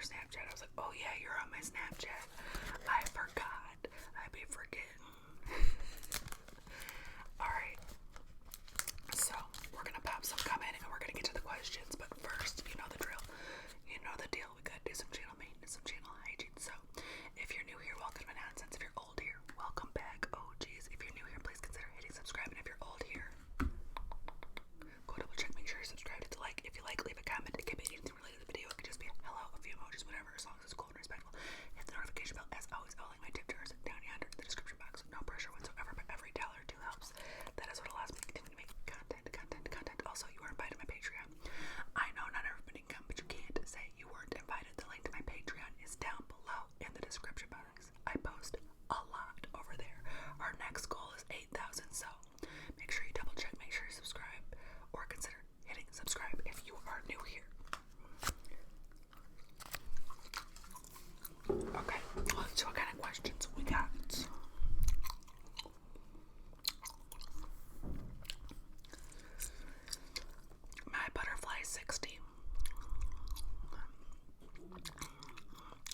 Snapchat. I was like, oh yeah, you're on my Snapchat. I forgot. I be forgetting. Alright. So, we're gonna pop some comment and we're gonna get to the questions. But first, you know the drill. You know the deal. We gotta do some channel maintenance, some channel hygiene. So, if you're new here, welcome to my nonsense. If you're old here, welcome back. Oh geez. If you're new here, please consider hitting subscribe. And if you're old here, go double check, make sure you're subscribed. Hit the like. If you like, leave a comment. It can be anything related to the video. It could just be a hello, a few emojis, whatever, as long as it's cool and respectful. Hit the notification bell. As always, I'll link my tip jars down yonder in the description box. No pressure whatsoever, but every $1 or $2 helps. That is what allows me to continue to make content. Also, you are invited to my Patreon. I know not everybody can come, but you can't say you weren't invited. The link to my Patreon is down below in the description box. I post a lot over there. Our next goal is 8,000, so make sure you double check, make sure you subscribe, or consider hitting subscribe if you are new here. Okay, let's see what kind of questions we got. My butterfly 60.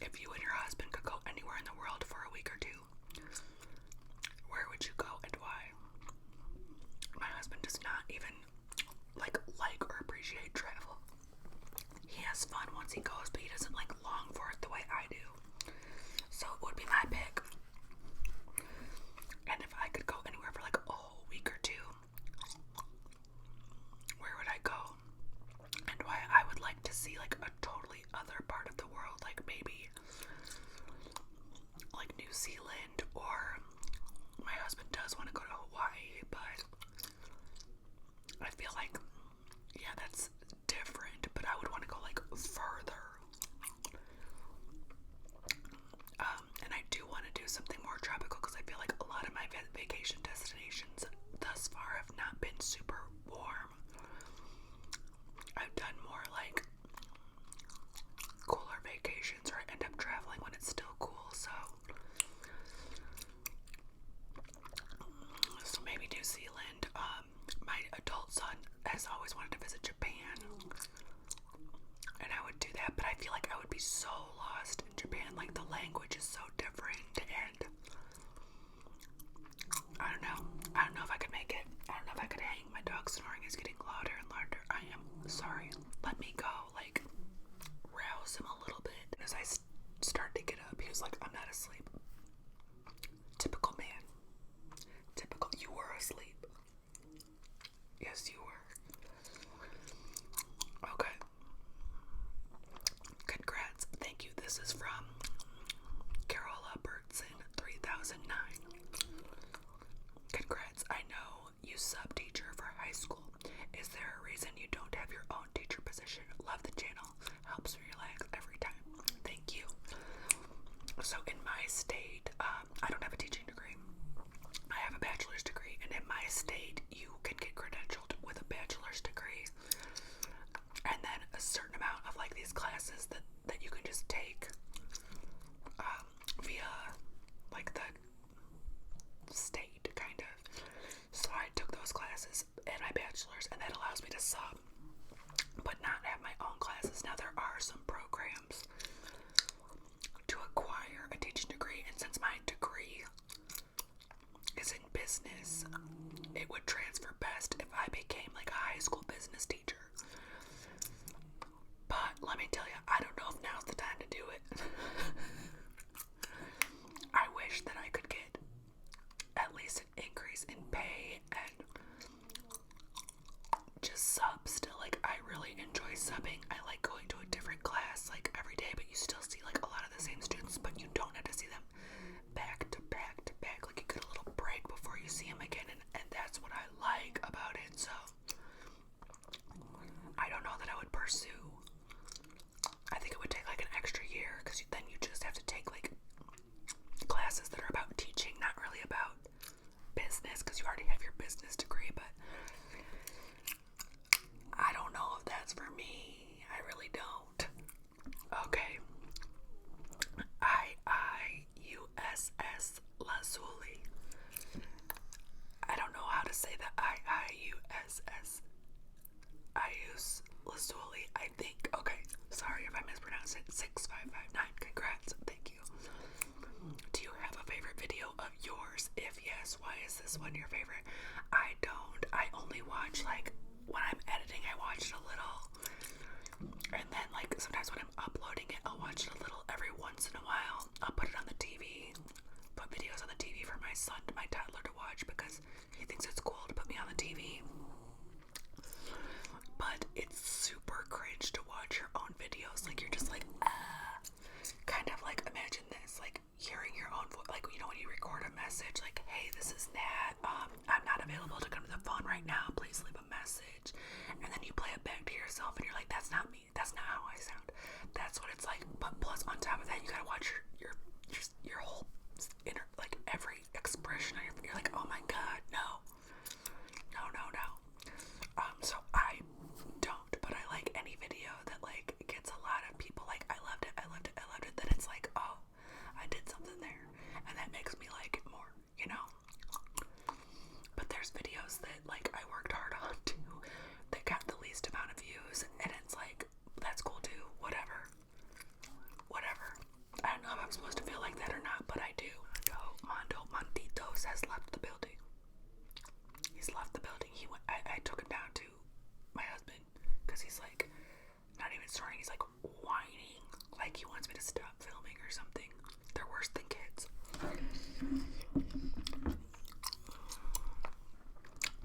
If you and your husband could go anywhere in the world for a week or two, where would you go and why? My husband does not even like or appreciate travel. He has fun once he goes, but he doesn't long for it the way I do. So it would be my pick. And if I could go anywhere for a whole week or two, where would I go? And why? I would like to see a totally other part of the world, maybe New Zealand, or my husband does want to go to Hawaii, but I feel yeah, that's different, but I would want to go further. And I do want to do something more tropical because I feel like a lot of my vacation destinations thus far have not been super warm. I've done more cooler vacations, or I end up traveling when it's still cool, so maybe New Zealand. My adult son has always wanted to visit Japan, and I would do that, but I feel like I would be so lost in Japan. The language is so different, and I don't know if I could make it. I don't know if I could hang. My dog snoring is getting louder and louder. I am sorry. Let me go, rouse him a little bit. As I start to get up, he was like, I'm not asleep. Typical man. Typical. You were asleep. Yes, you were. Okay. Congrats. Thank you. This is from Carola Bertson, 3009. Congrats. I know you sub-teacher for high school. Is there a reason you don't have your own teacher position? Love the channel. Helps me relax every time. Thank you. So in my state, I don't have a teaching degree. I have a bachelor's degree, and in my state, you can get credentialed with a bachelor's degree, and then a certain amount of these classes that you can just take via the state, kind of. So I took those classes in my bachelor's, and that allows me to sub, but not have my own classes. Now there are some programs to acquire a teaching degree, and since my degree is in business, it would transfer best if I became a high school business teacher. But let me tell you, I don't know if now's the time to do it. I wish that I could get at least an increase in pay and just sub still. I really enjoy subbing. I like going to a different class every day, but you still see a lot of the same students, but you don't have to see them back to back to back. You get a little break before you see them again, and that's what I like about it. So I don't know that I would pursue. I think it would take an extra year, because then you just have to take classes that are about teaching, not really about business, because you already have your business degree. But I don't know if that's for me. I really don't. Okay. IIUSS Lazuli. I don't know how to say that. IIUSS Lazuli, I think. Okay. Sorry if I mispronounced it. 655. sometimes when I'm uploading it, I'll watch it a little every once in a while. I'll put it on the TV, put videos on the TV for my son, my toddler to watch because he thinks it's cool to put me on the TV. But it's super cringe to watch your own videos. Like, you're just like, kind of like, imagine this, like hearing your own voice, like, you know, when you record a message, like, hey, this is Nat, I'm not available to come to the phone right now, please leave a message, and then you play it back to yourself and you're like, that's not me, that's not how I sound. That's what it's like. But plus on top of that, you gotta watch your whole inner, like, every expression on you're like, oh my god, no. So I don't, but I like any video that like gets a lot of people like, I loved it, then it's like, oh, I did something there, and that makes me like it more, you know. But there's videos that like I worked hard on too, that got the least amount of views, and it's like, that's cool too, whatever. I don't know if I'm supposed to feel like that or not, but I do. Montitos has left the building. He's left the building. He went. I took him down to my husband because he's like not even snoring. He's like whining, like he wants me to stop filming or something. They're worse than kids.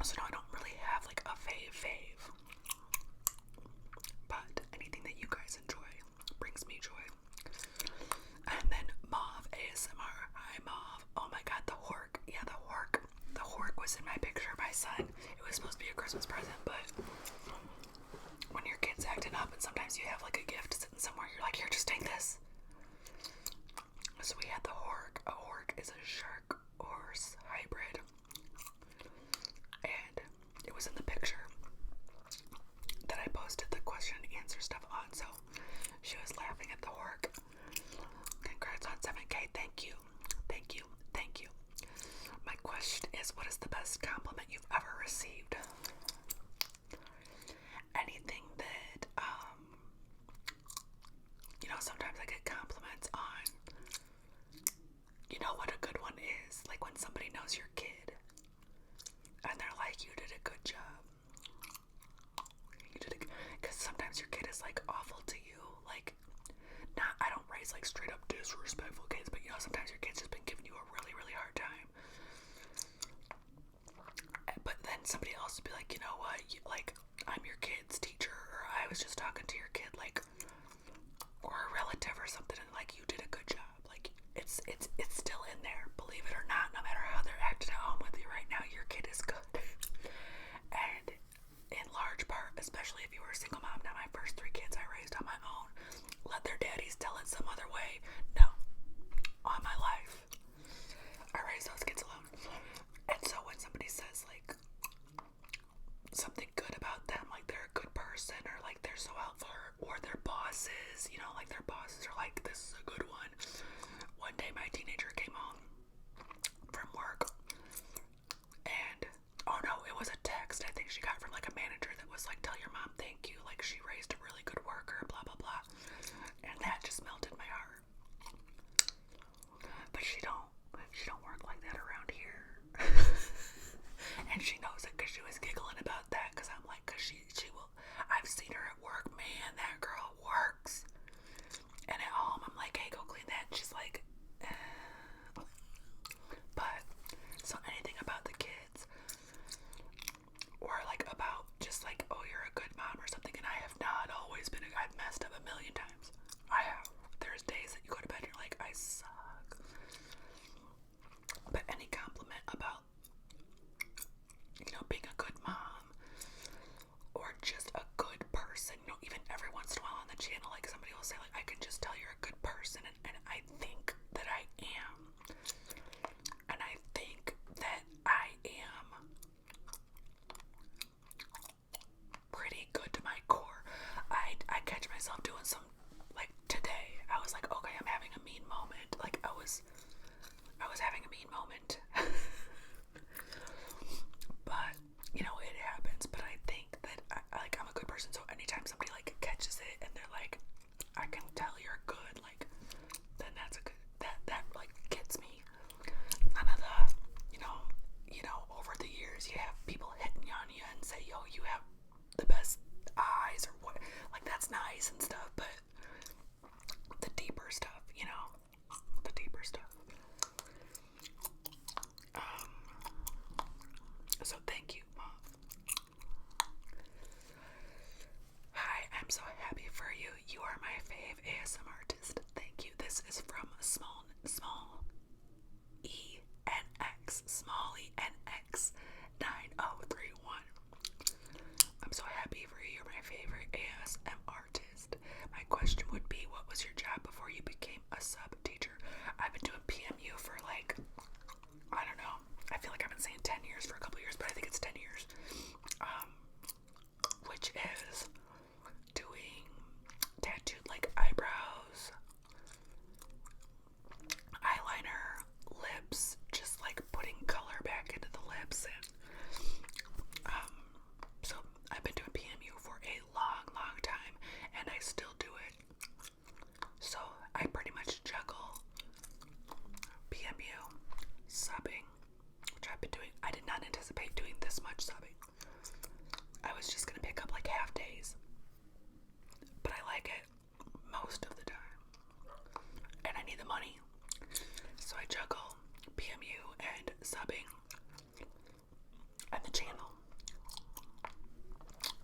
So no, I don't really have like a fave, but anything that you guys enjoy brings me joy. And then Mauve ASMR. Hi Mauve. Oh my god, the hork. Yeah, the hork. The hork was in my picture of my son. It was supposed to be a Christmas present, but when your kid's acting up and sometimes you have like a gift sitting somewhere, you're like, here, just take this. So we had the hork. A hork is a shark horse hybrid. And it was in the picture that I posted the question and answer stuff on. So she was laughing at the hork. Congrats on 7K. Thank you. My question is, what is the best compliment you've ever received? Anything that, you know, sometimes I get compliments on, you know what a good one is? Like when somebody knows your kid and they're like, you did a good job. Because sometimes your kid is like awful to you. Like, I don't raise like straight up disrespectful kids, but you know, sometimes your kid's just been giving you a really, really hard time. But then somebody else would be like, you know what, like, I'm your kid's teacher, or I was just talking to your kid, like, or a relative or something, and like, you did a good job. Like, it's still in there, believe it or not. No matter how they're acting at home with you right now, your kid is good. And in large part, especially if you were a single mom, now my first 3 kids I raised on my own, let their daddies tell it some other way. No, all my life I raised those kids alone. And so when somebody says like something good about them, like they're a good person, or like they're so helpful, or their bosses, you know, like their bosses are like, this is a good one. One day my teenager came home from work, and oh no, it was a text I think she got from like a manager that was like, tell your mom thank you, like she raised a really good worker, blah blah blah. And that just melted my heart. But she don't work like that around here. And she knows it because she was giggling about that, because I'm like, because she will, I've seen her at work, man, that girl works. And at home I'm like, hey, go clean that, and she's like, But so anything about the kids, or like about just like, oh, you're a good mom or something, and I have not always been, I've messed up a million times. I have. There's days that you go to bed and you're like, I suck. But any compliment about, you know, being a good mom, or just a good person, you know, even every once in a while on the channel, like somebody will say like, I can just tell you're a good person, and I think that I am. And I think that I am pretty good to my core. I catch myself doing some, like today, I was like, okay, I'm having a mean moment. Like I was having a mean moment. But, you know, it happens. But I think that I'm a good person. So anytime somebody like catches it and they're like, I can tell you're good, like, then that's a good, that like gets me. None of the, you know, over the years you have people hitting on you and say, yo, you have the best eyes, or what, like that's nice and stuff, but You are my fave ASM artist. Thank you. This is from small ENX 9031. I'm so happy for you. You're my favorite ASM artist. My question would be, what was your job before you became a sub teacher? I've been doing PMU for like, I don't know. I feel like I've been saying 10 years for a couple years, but I think it's 10 years. Which is doing tattooed like eyebrows, eyeliner, lips, just like putting color back into the lips, and so I've been doing PMU for a long time, and I still do it. So I pretty much juggle PMU, subbing, which I've been doing. I did not anticipate doing this much subbing. I was just gonna pick up like half days, but I like it most of the time, and I need the money, so I juggle PMU and subbing and the channel,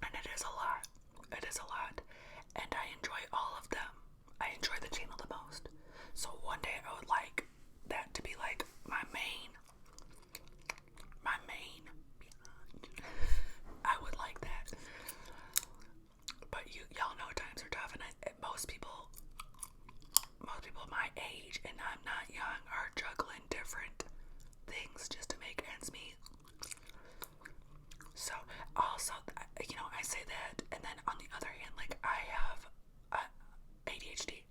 and it is a lot. It is a lot, and I enjoy all of them. I enjoy the channel the most. So one day I would like that to be like my main. I would like that. But y'all know times are tough, and most people my age, and I'm not young, are juggling different things just to make ends meet. So also, I say that, and then on the other hand, like I have ADHD,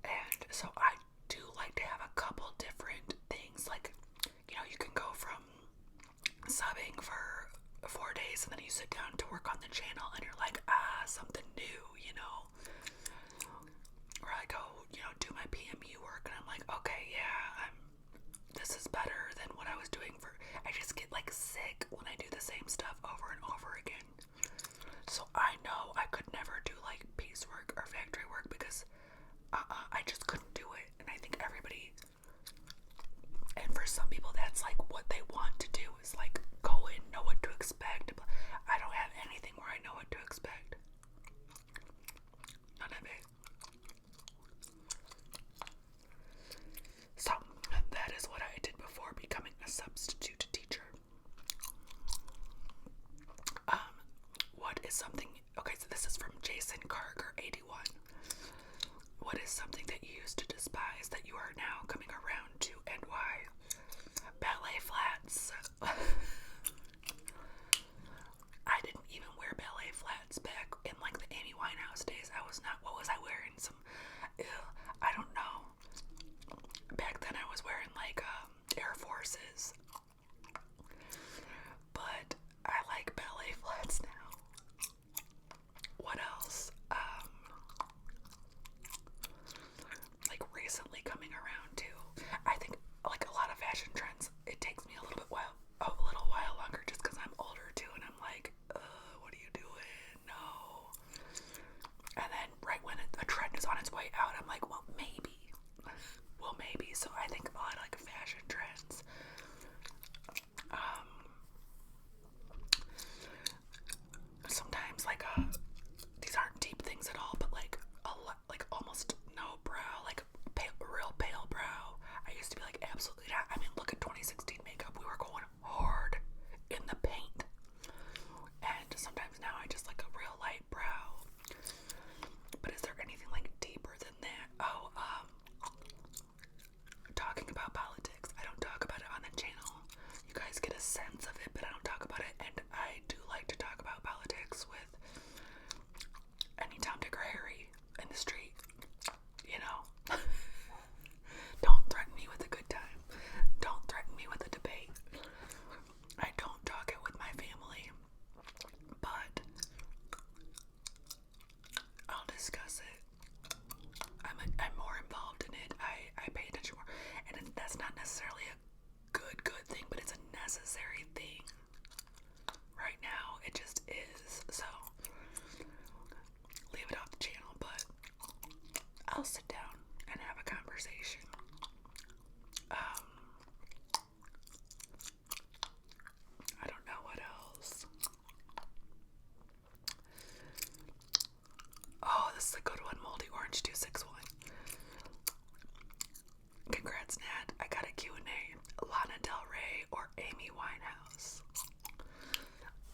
and so I do like to have a couple different things. Like, you can go from subbing for 4 days, and then you sit down to work on the channel, and you're like, something new, Or I go, do my PMU work, and I'm like, okay, yeah, this is better than what I was doing I just get like sick when I do the same stuff over and over again. So I know I could never do like piecework or factory work because I just couldn't do it. And I think and for some people that's like what they want to do, is like go in, know what to expect. I don't have anything where I know what to expect. None of it. So that is what I did before becoming a substitute teacher. What is something, okay, so this is from Jason Carger 81. What is something that you used to despise that you are now coming around to, and why? Ballet flats. I didn't even wear ballet flats back in like the Amy Winehouse days. What was I wearing? I don't know. Back then I was wearing like Air Forces. But I like ballet flats now. What else? Like recently coming around to, I think like a lot of fashion trends, it takes me a little while longer just because I'm older too, and I'm like, what are you doing? No. And then right when a trend is on its way out, I'm like, well, maybe. So I think a lot of like fashion trends. Sometimes like these aren't deep things at all, but like like almost no brow, like real pale brow. I used to be like absolutely not. I mean, look at 2016 makeup. We were going hard in the paint, and sometimes now I just like a real light brow. But is there anything like deeper than that? Talking about politics. I don't talk about it on the channel. You guys get a sense of it, but I don't talk about it. And I do like to talk about politics with any Tom, Dick, or Harry in the street. Don't threaten me with a good time. Don't threaten me with a debate. I don't talk it with my family, but I'll discuss it. I'm more involved in it. I pay attention more, and that's not necessarily a good thing, but it's a necessary thing. Right now, it just is. So leave it off the channel, but I'll sit down and have a conversation. I don't know what else. Oh, this is a good one. Moldy Orange 261. Congrats, Nat. I got a Q&A. Lana Del Rey or Amy Winehouse?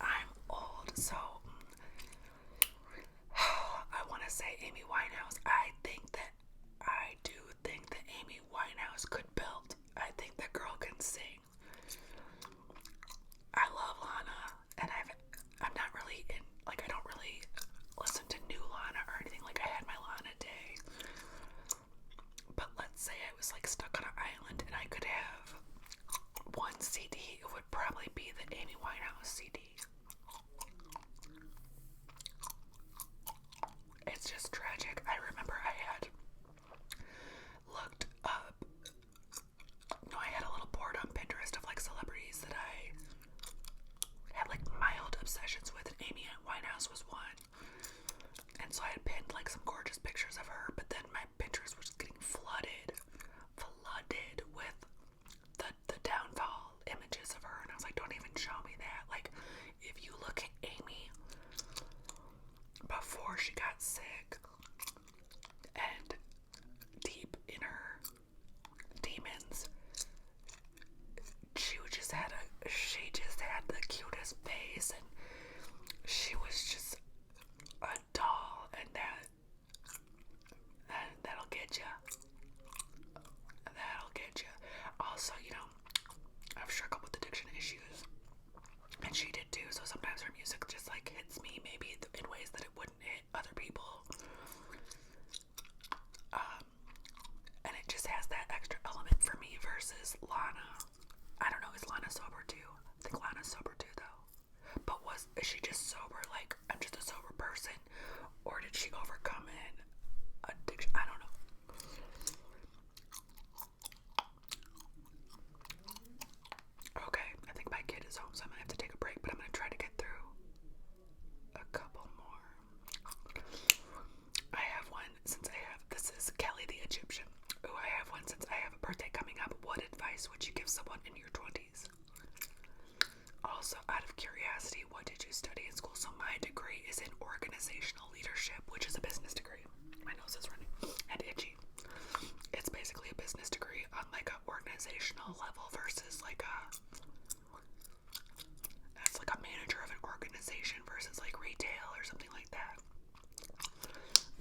I'm old, so I want to say Amy Winehouse. I do think that Amy Winehouse could belt. I think that girl can sing. I love Lana, and I'm not really in, like, I don't really listen to new Lana or anything. Like, I had my Lana day. But let's say I was, like, stuck on an island and I could have one CD. It would probably be the Amy Winehouse CD. It's just tragic. I remember I had looked up, I had a little board on Pinterest of, like, celebrities that I had, like, mild obsessions with, and Amy Winehouse was one. And so I had pinned, like, some gorgeous pictures of her, but then my Pinterest was getting flooded with the downfall images of her, and I was like, don't even show me that. Like, if you look at Amy before she got sick and deep in her demons, she just had the cutest face, and she was just a doll, and that'll get ya. That'll get you. Also, I've struggled with addiction issues, and she did too, so sometimes her music just, like, hits me maybe in ways that it wouldn't hit other people. And it just has that extra element for me versus Lana. I don't know, is Lana sober too? I think Lana's sober too, though. But is she just sober, like, I'm just a sober person, or did she overcome an addiction? I don't know. Okay, I think my kid is home, so I'm gonna have to take a break, but I'm gonna try to get through a couple more. I have one this is Kelly the Egyptian. Ooh, I have one since I have a birthday coming up. What advice would you give someone in your 20s? Also, out of curiosity, what did you study in school? So my degree is in organizational leadership, which is a business degree. My nose is running and itchy. It's basically a business degree on, like, a organizational level versus, like, that's like a manager of an organization versus, like, retail or something like that.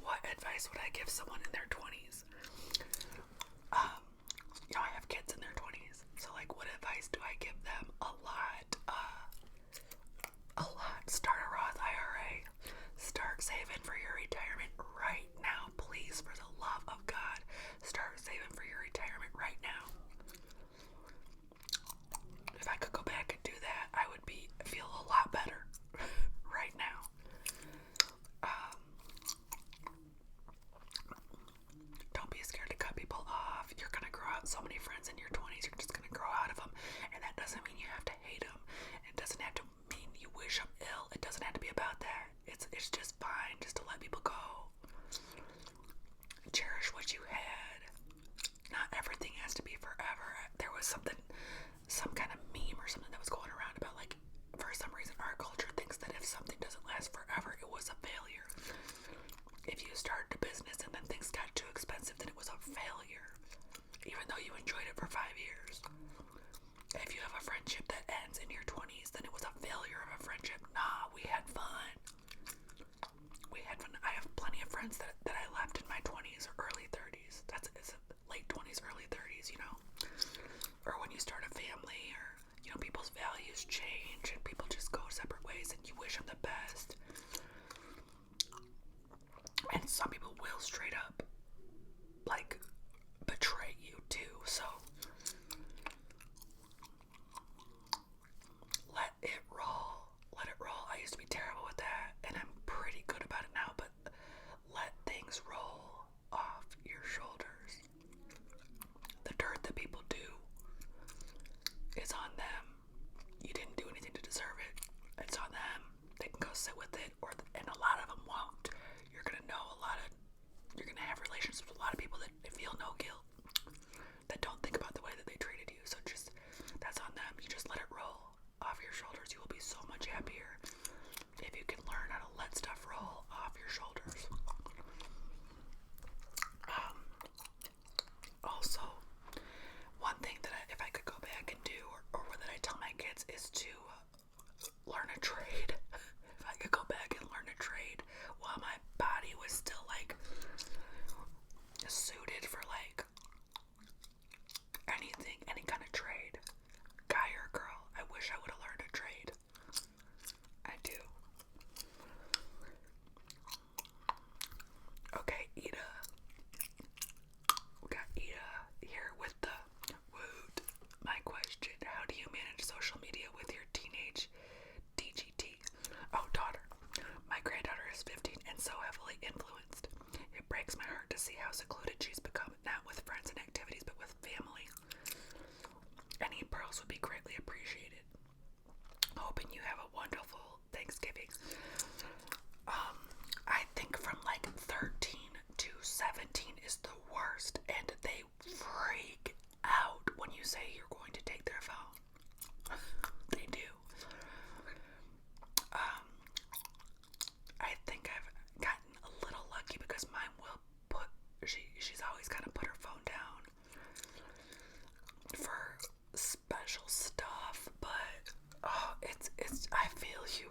What advice would I give someone in their 20s? I have kids in their 20s, so, like, what advice do I give them? A lot. Start a Roth IRA. Start saving for your retirement right now, please, for the love of God. Start saving for your retirement right now. If I could go back and do that, I would feel a lot better right now. Don't be scared to cut people off. You're gonna grow out so many friends in your 20s. You're just gonna grow out of them, and that doesn't mean you have to hate them. It doesn't have to mean you wish them ill. It doesn't have to be about that. It's just fine just to let people go. Cherish what you had. Not everything has to be forever. There was some kind of meme or something that was going around about, like, for some reason our culture thinks that if something doesn't last forever, it was a failure. If you started a business and then things got too expensive, then it was a failure, even though you enjoyed it for 5 years. If you have a friendship that ends in your 20s, then it was a failure of a friendship. Nah, we had fun. I have plenty of friends that I left in my 20s or early 30s. It's late 20s, early 30s, Or when you start a family, or, people's values change and people just go separate ways, and you wish them the best. And some people will straight up, like, betray you too, so let it roll. I used to be terrible with that, and I'm pretty good about it now, but let things roll off your shoulders. The dirt that people do is on them. You didn't do anything to deserve it. It's on them. They can go sit with it, and a lot of them won't. You're gonna have relationships with a lot of people that feel no guilt, that don't think about the way that they treated you. So that's on them. You just let it roll off your shoulders. You will be so much happier if you can learn her to see how secluded she's become, not with friends and activities, but with family. Any pearls would be greatly appreciated. Hoping you have a wonderful Thanksgiving. I think from like 13 to 17 is the worst, and they freak out when you say you're going to take their phone. They do. I think I've gotten a little lucky because mine will put, she's always kind of put her phone down for special stuff, but I feel you.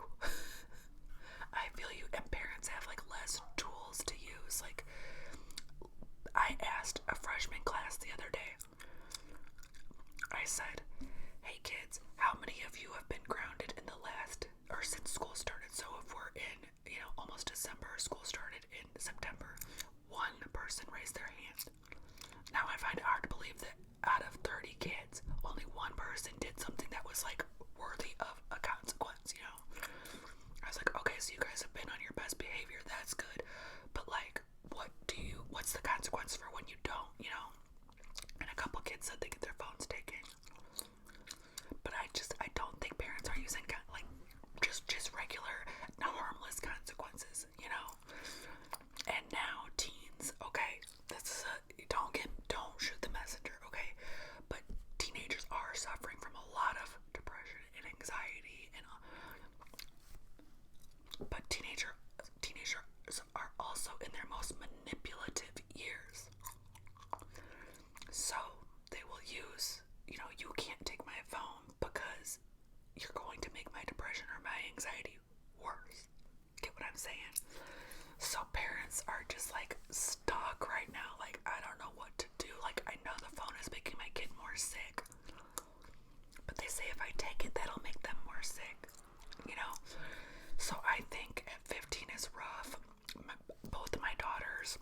I feel you, and parents have like less tools to use. Like, I asked a freshman class the other day, I said, hey kids, how many of you have been grounded in the last, or since school started? So if we're in, almost December, school started in September, one person raised their hand. Now I find it hard to believe that out of 30 kids, only one person did something that was like worthy of a consequence, I was like, okay, so you guys have been on your best behavior, that's good, but like, what's the consequence for when you don't, And a couple kids said they get their phones taken. But I don't think parents are using like just regular, harmless consequences, And now teens, okay, this is don't shoot the messenger, okay? But teenagers are suffering from a lot of depression and anxiety, but teenagers are also in their most manipulative years. So they will use, you can't take my phone because you're going to make my depression or my anxiety worse. Get what I'm saying? So parents are just like stuck right now. Like, I don't know what to do. Like, I know the phone is making my kid more sick, but they say if I take it, that'll make them more sick, So I think at 15 is rough. Both of my daughters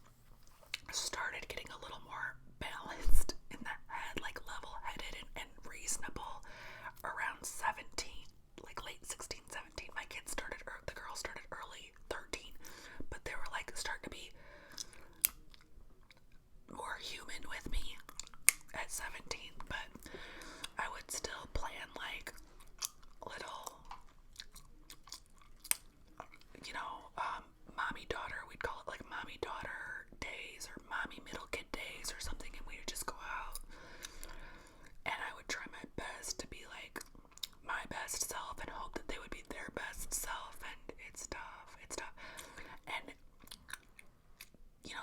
started getting a little more balanced in the head, like level-headed and reasonable around 17, like late 16, 17. My kids started, the girls started early, 13, but they were like starting to be more human with me at 17, but I would still plan like little, mommy-daughter, we'd call it like mommy-daughter days or mommy-middle kid days or something, and we would just go out, and I would try my best to be like my best self and hope that they would be their best self, and it's tough, and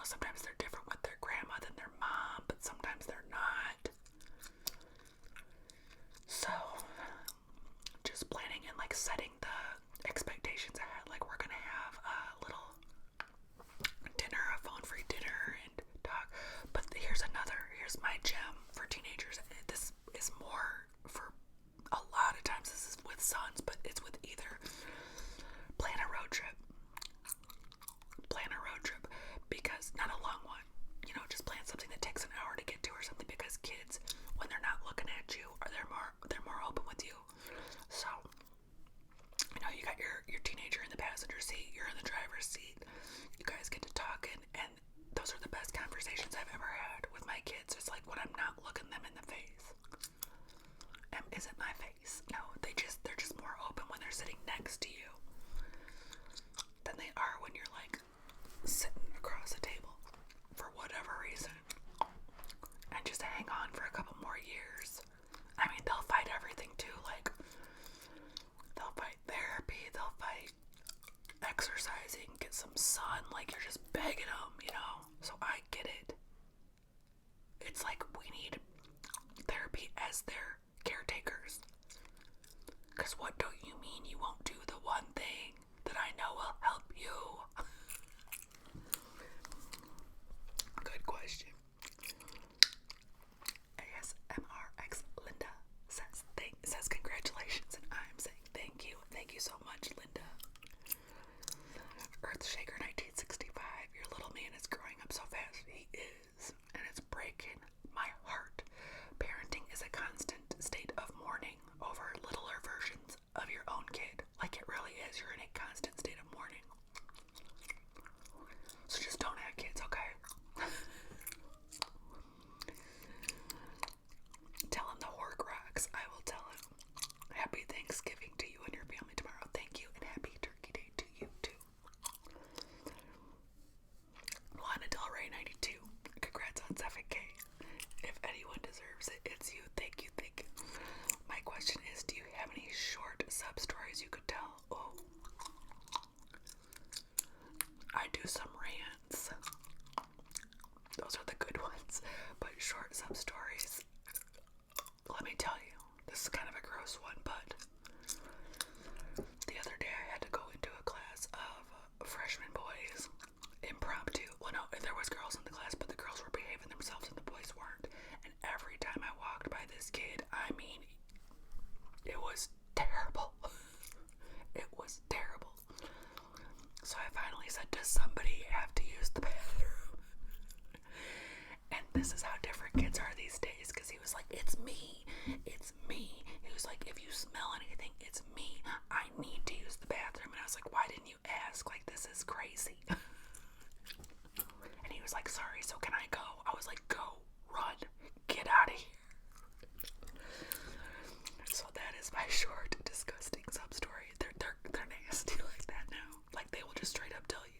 sometimes they're different with their grandma than their mom, but sometimes they're not, so just planning and like setting the expectations ahead, like we're gonna have a little dinner, a phone-free dinner, and talk. But here's my gem for teenagers. This is more for a lot of times. This is with sons, but it's with either. Plan a road trip, because not a long one. Just plan something that takes an hour to get to or something. Because kids, when they're not looking at you, they're more open with you. So. You got your teenager in the passenger seat, you're in the driver's seat, you guys get to talking, and those are the best conversations I've ever had with my kids. It's like when I'm not looking them in the face. Is it my face? No, they're just more open when they're sitting next to you than they are when you're like sitting across the table for whatever reason. And just hang on for a couple more years. I mean, they'll fight everything too, like they'll fight therapy, they'll fight exercising, get some sun, like you're just begging them, so I get it. It's like we need therapy as their caretakers, because what don't you mean you won't do the one thing that I know will help you? Good question. ASMRX Linda says congratulations, and I'm saying thank you so much, Linda. Earthshaker 1965 do some rants. Those are the good ones. But short sub stories. Let me tell you, this is kind of a gross one, but the other day I had to go into a class of freshman boys, impromptu. Well, no, there was girls in the class, but the girls were behaving themselves and the boys weren't. And every time I walked by this kid, I mean, it was terrible. It was terrible. So I finally said, does somebody have to use the bathroom? And this is how different kids are these days, because he was like, it's me. It's me. He was like, if you smell anything, it's me. I need to use the bathroom. And I was like, why didn't you ask? Like, this is crazy. And he was like, sorry, so can I go? I was like, go, run, get out of here. So that is my short, disgusting sub story. They're nasty like that now. Like, they will just straight up tell you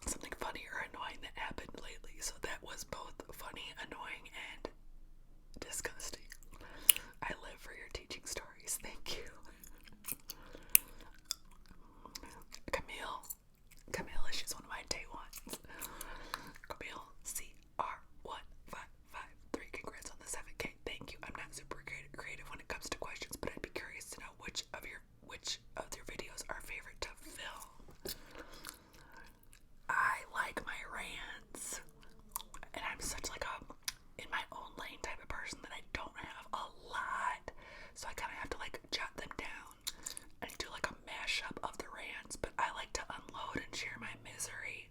something funny or annoying that happened lately. So that was both funny, annoying, and disgusting. I live for your teaching stories. Thank you. Camille, she's one of my day ones. Camille, CR1553. Congrats on the 7K. Thank you. I'm not super creative when it comes to questions, but I'd be curious to know which of your videos are favorite to film. I like my rants, and I'm such like a in my own lane type of person that I don't have a lot, so I kind of have to like jot them down and do like a mashup of the rants. But I like to unload and share my misery,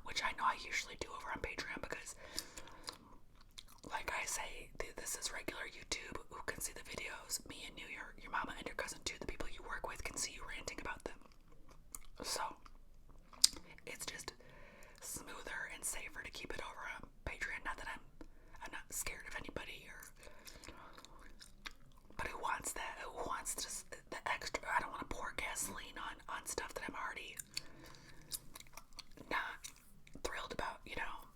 which I know I usually do over on Patreon, because like I say, this is regular YouTube who can see the videos. Me and you, your mama and your cousin too, the people you work with can see you ranting about them. So it's just smoother and safer to keep it over on Patreon. Not that I'm not scared of anybody, but who wants that? Who wants just the extra? I don't want to pour gasoline on stuff that I'm already not thrilled about, you know.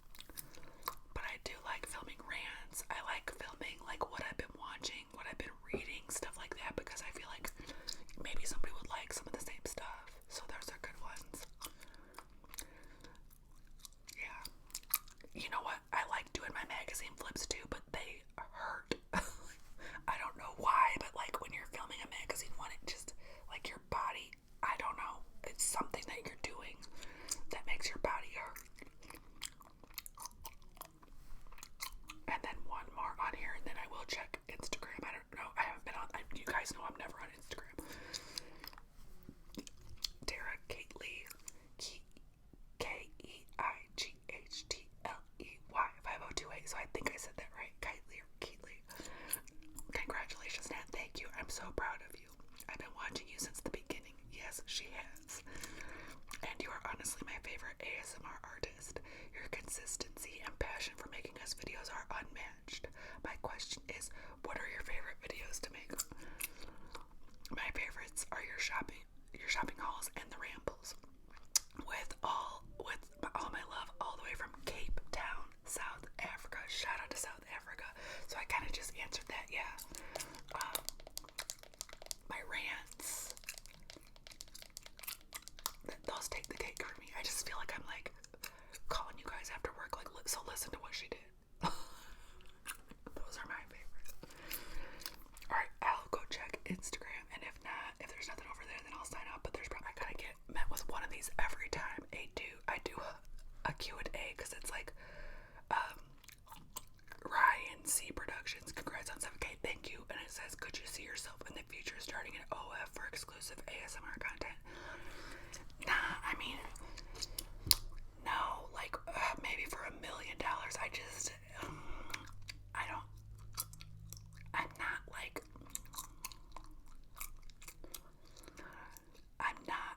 But I do like filming rants. I like filming like what I've been watching, what I've been reading, stuff like that, because I feel like maybe somebody would like some of the same stuff. So those are good ones. Yeah. You know what? I like doing my magazine flips too, but they hurt. I don't know why, but like when you're filming a magazine one, it just like your body, I don't know. It's something that you're doing that makes your body hurt. And then one more on here, and then I will check Instagram. I don't know. I haven't been on. You guys know I'm never on Instagram. Tara Keightley, KEIGHTLEY 5028. So I think I said that right. Keightley or Keightley. Congratulations, Nat. Thank you. I'm so proud of you. I've been watching you since the beginning. Yes, she has. And you are honestly my favorite ASMR artist. Your consistency and passion for making us videos are unmatched. My question is, what are your favorite videos to make? My favorites are your shopping hauls and the rambles. With all my love, all the way from Cape Town, South Africa. Shout out to South Africa. So I kind of just answered that, yeah. My rants, those take the cake for me. I just feel like I'm like calling you guys after work, like, so listen to what she did. Those are my favorite. Alright, I'll go check Instagram, and if not, if there's nothing over there, then I'll sign up. But there's probably, I gotta get met with one of these every time I do a Q&A, because it's like Ryan C Productions, congrats on 7K, thank you. And it says, could you see yourself in the future starting an OF for exclusive ASMR content? Nah, I mean, no, like maybe for $1 million.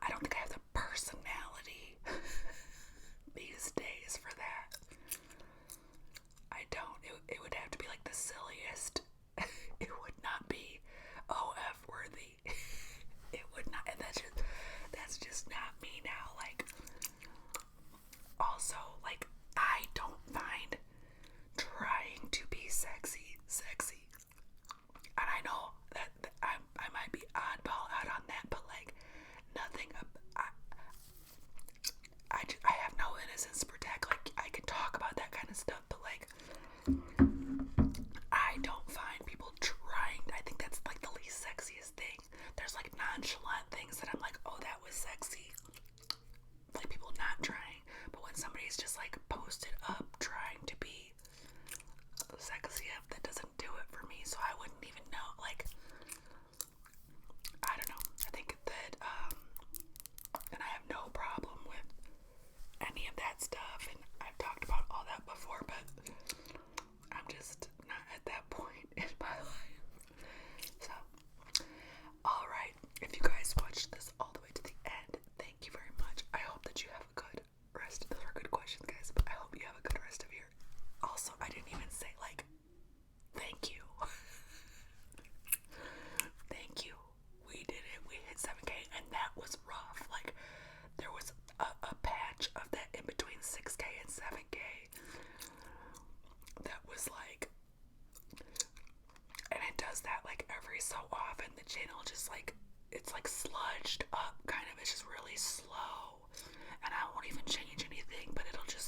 I don't think I have the personality these days for that. I don't. It would have to be like the silliest. It would not be OF worthy. It would not, and that's just not me now. Like, also, like, I don't find trying to be sexy. And I know that I might be oddball out on that, but like, nothing. just like posted up trying to be sexy up, that doesn't do it for me. So I wouldn't even know. Like, I don't know. I think that, and I have no problem with any of that stuff, and I've talked about all that before, but I'm just not at that point in my life. So, alright, if you guys watched this all the way to the end, thank you very much. I hope that you have a good rest. Those are good questions, guys, but I hope you have a good rest of your. Also, I didn't even say, like, thank you. Thank you. We did it. We hit 7K, and that was rough. Like, there was a patch of that in between 6K and 7K that was like, and it does that like every so often. The channel just like, it's like sludged up kind of. It's just really slow, and I won't even change anything, but it'll just